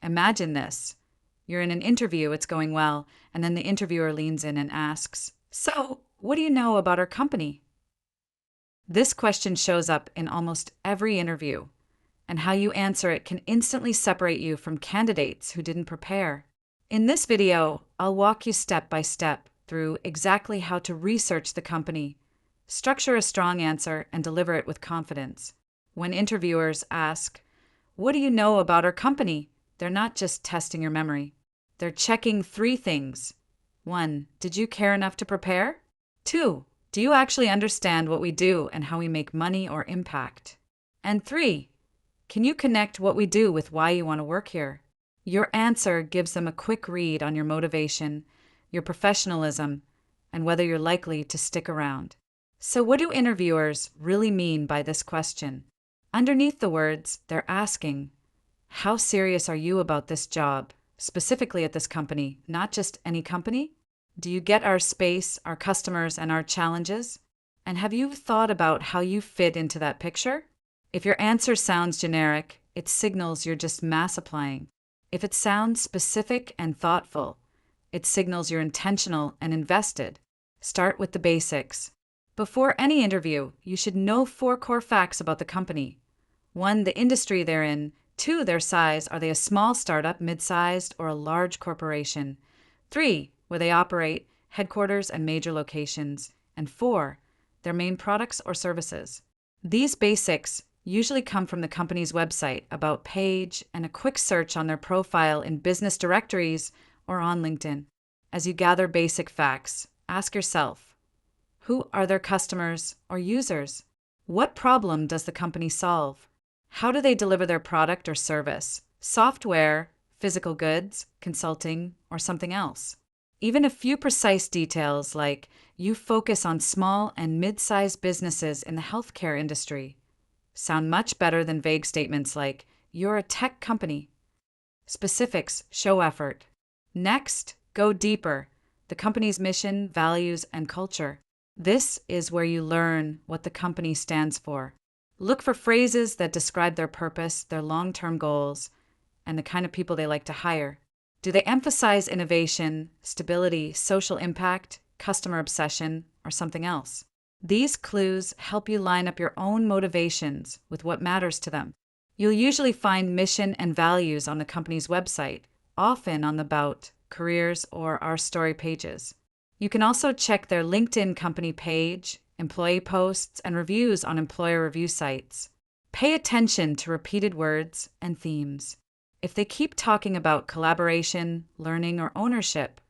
Imagine this. You're in an interview, it's going well, and then the interviewer leans in and asks, "So, what do you know about our company?" This question shows up in almost every interview, and how you answer it can instantly separate you from candidates who didn't prepare. In this video, I'll walk you step by step through exactly how to research the company, structure a strong answer, and deliver it with confidence. When interviewers ask, "What do you know about our company?" they're not just testing your memory. They're checking 3 things. 1. Did you care enough to prepare? 2. Do you actually understand what we do and how we make money or impact? And 3. Can you connect what we do with why you want to work here? Your answer gives them a quick read on your motivation, your professionalism, and whether you're likely to stick around. So what do interviewers really mean by this question? Underneath the words, they're asking, how serious are you about this job, specifically at this company, not just any company? Do you get our space, our customers, and our challenges? And have you thought about how you fit into that picture? If your answer sounds generic, it signals you're just mass applying. If it sounds specific and thoughtful, it signals you're intentional and invested. Start with the basics. Before any interview, you should know 4 core facts about the company. 1, the industry they're in. 2, their size. Are they a small startup, mid-sized, or a large corporation? 3, where they operate, headquarters and major locations. And 4, their main products or services. These basics usually come from the company's website, about page, and a quick search on their profile in business directories or on LinkedIn. As you gather basic facts, ask yourself, who are their customers or users? What problem does the company solve? How do they deliver their product or service? Software, physical goods, consulting, or something else? Even a few precise details like you focus on small and mid-sized businesses in the healthcare industry sound much better than vague statements like you're a tech company. Specifics show effort. Next, go deeper. The company's mission, values, and culture. This is where you learn what the company stands for. Look for phrases that describe their purpose, their long-term goals, and the kind of people they like to hire. Do they emphasize innovation, stability, social impact, customer obsession, or something else? These clues help you line up your own motivations with what matters to them. You'll usually find mission and values on the company's website, often on the About, Careers, or Our Story pages. You can also check their LinkedIn company page, employee posts, and reviews on employer review sites. Pay attention to repeated words and themes. If they keep talking about collaboration, learning, or ownership,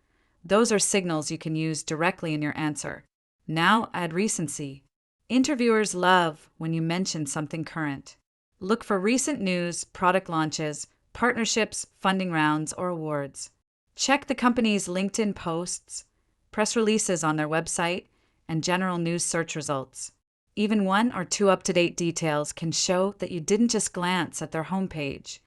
those are signals you can use directly in your answer. Now add recency. Interviewers love when you mention something current. Look for recent news, product launches, partnerships, funding rounds, or awards. Check the company's LinkedIn posts, press releases on their website, and general news search results. Even 1 or 2 up-to-date details can show that you didn't just glance at their homepage.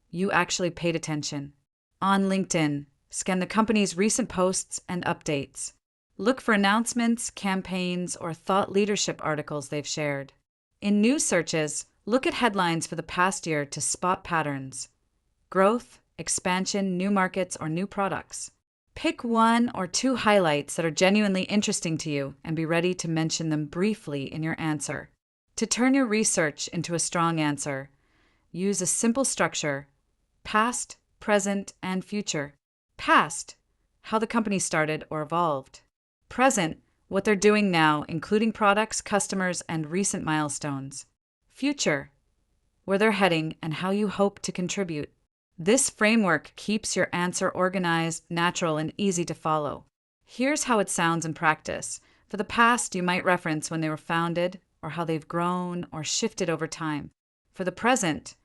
You actually paid attention. On LinkedIn, scan the company's recent posts and updates. Look for announcements, campaigns, or thought leadership articles they've shared. In news searches, look at headlines for the past year to spot patterns. Growth, expansion, new markets, or new products. Pick 1 or 2 highlights that are genuinely interesting to you and be ready to mention them briefly in your answer. To turn your research into a strong answer, use a simple structure: past, present, and future. Past, how the company started or evolved. Present, what they're doing now, including products, customers, and recent milestones. Future, where they're heading and how you hope to contribute. This framework keeps your answer organized, natural, and easy to follow. Here's how it sounds in practice. For the past, you might reference when they were founded, or how they've grown or shifted over time. For the present,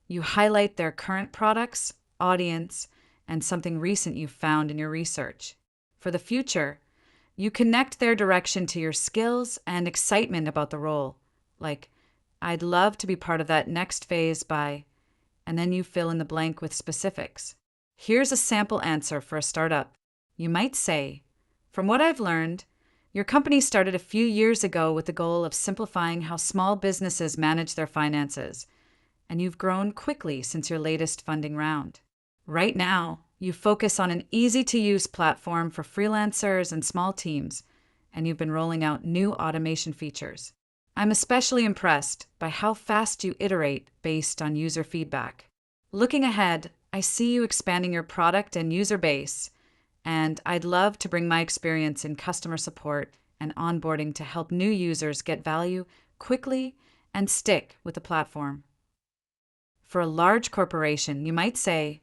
you highlight their current products, audience, and something recent you've found in your research. For the future, you connect their direction to your skills and excitement about the role, like, I'd love to be part of that next phase by, and then you fill in the blank with specifics. Here's a sample answer for a startup. You might say, from what I've learned, your company started a few years ago with the goal of simplifying how small businesses manage their finances, and you've grown quickly since your latest funding round. Right now, you focus on an easy-to-use platform for freelancers and small teams, and you've been rolling out new automation features. I'm especially impressed by how fast you iterate based on user feedback. Looking ahead, I see you expanding your product and user base, and I'd love to bring my experience in customer support and onboarding to help new users get value quickly and stick with the platform. For a large corporation, you might say,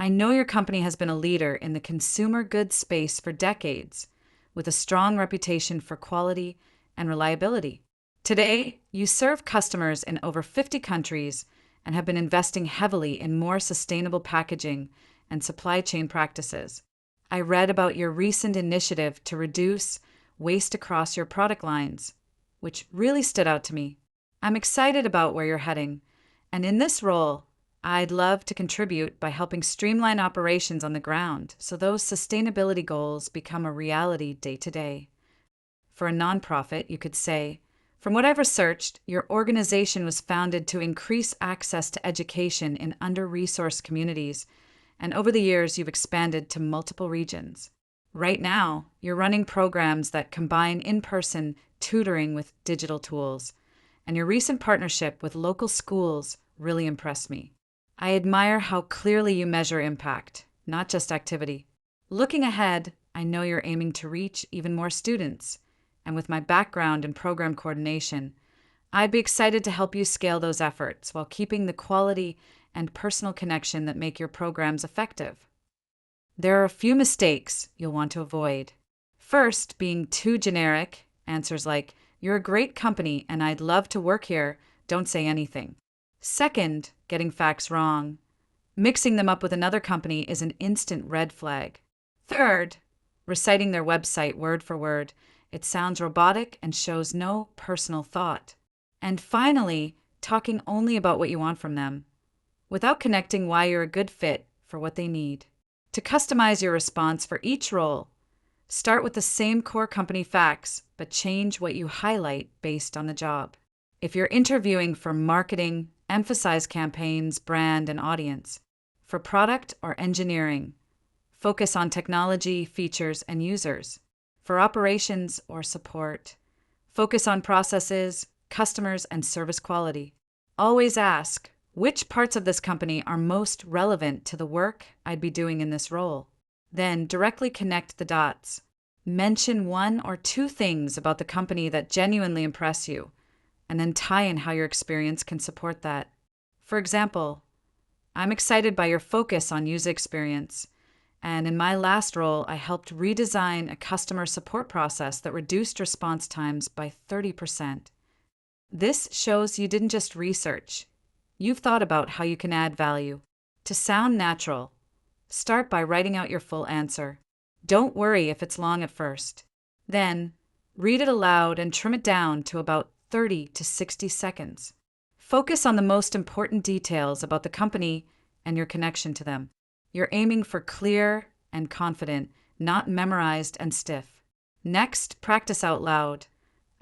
I know your company has been a leader in the consumer goods space for decades, with a strong reputation for quality and reliability. Today, you serve customers in over 50 countries and have been investing heavily in more sustainable packaging and supply chain practices. I read about your recent initiative to reduce waste across your product lines, which really stood out to me. I'm excited about where you're heading, and in this role, I'd love to contribute by helping streamline operations on the ground so those sustainability goals become a reality day to day. For a nonprofit, you could say, from what I've researched, your organization was founded to increase access to education in under-resourced communities, and over the years, you've expanded to multiple regions. Right now, you're running programs that combine in-person tutoring with digital tools, and your recent partnership with local schools really impressed me. I admire how clearly you measure impact, not just activity. Looking ahead, I know you're aiming to reach even more students, and with my background in program coordination, I'd be excited to help you scale those efforts while keeping the quality and personal connection that make your programs effective. There are a few mistakes you'll want to avoid. First, being too generic, answers like, you're a great company and I'd love to work here, don't say anything. Second, getting facts wrong. Mixing them up with another company is an instant red flag. Third, reciting their website word for word. It sounds robotic and shows no personal thought. And finally, talking only about what you want from them, without connecting why you're a good fit for what they need. To customize your response for each role, start with the same core company facts, but change what you highlight based on the job. If you're interviewing for marketing, emphasize campaigns, brand, and audience. For product or engineering, focus on technology, features, and users. For operations or support, focus on processes, customers, and service quality. Always ask, which parts of this company are most relevant to the work I'd be doing in this role? Then directly connect the dots. Mention one or two things about the company that genuinely impress you, and then tie in how your experience can support that. For example, I'm excited by your focus on user experience, and in my last role, I helped redesign a customer support process that reduced response times by 30%. This shows you didn't just research. You've thought about how you can add value. To sound natural, start by writing out your full answer. Don't worry if it's long at first. Then, read it aloud and trim it down to about 30 to 60 seconds. Focus on the most important details about the company and your connection to them. You're aiming for clear and confident, not memorized and stiff. Next, practice out loud,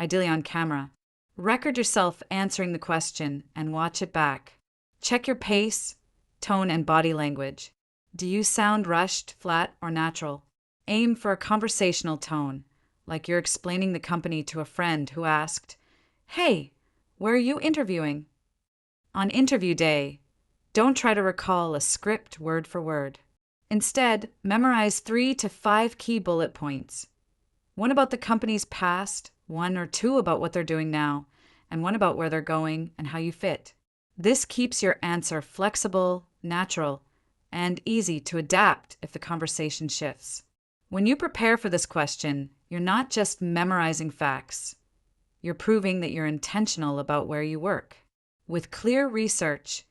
ideally on camera. Record yourself answering the question and watch it back. Check your pace, tone, and body language. Do you sound rushed, flat, or natural? Aim for a conversational tone, like you're explaining the company to a friend who asked, "Hey, where are you interviewing?" On interview day, don't try to recall a script word for word. Instead, memorize 3 to 5 key bullet points. One about the company's past, 1 or 2 about what they're doing now, and 1 about where they're going and how you fit. This keeps your answer flexible, natural, and easy to adapt if the conversation shifts. When you prepare for this question, you're not just memorizing facts. You're proving that you're intentional about where you work. With clear research,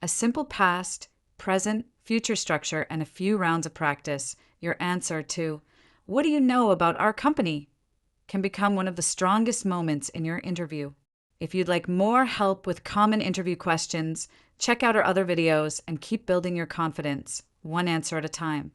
a simple past, present, future structure, and a few rounds of practice, your answer to, "What do you know about our company?" can become one of the strongest moments in your interview. If you'd like more help with common interview questions, check out our other videos and keep building your confidence, one answer at a time.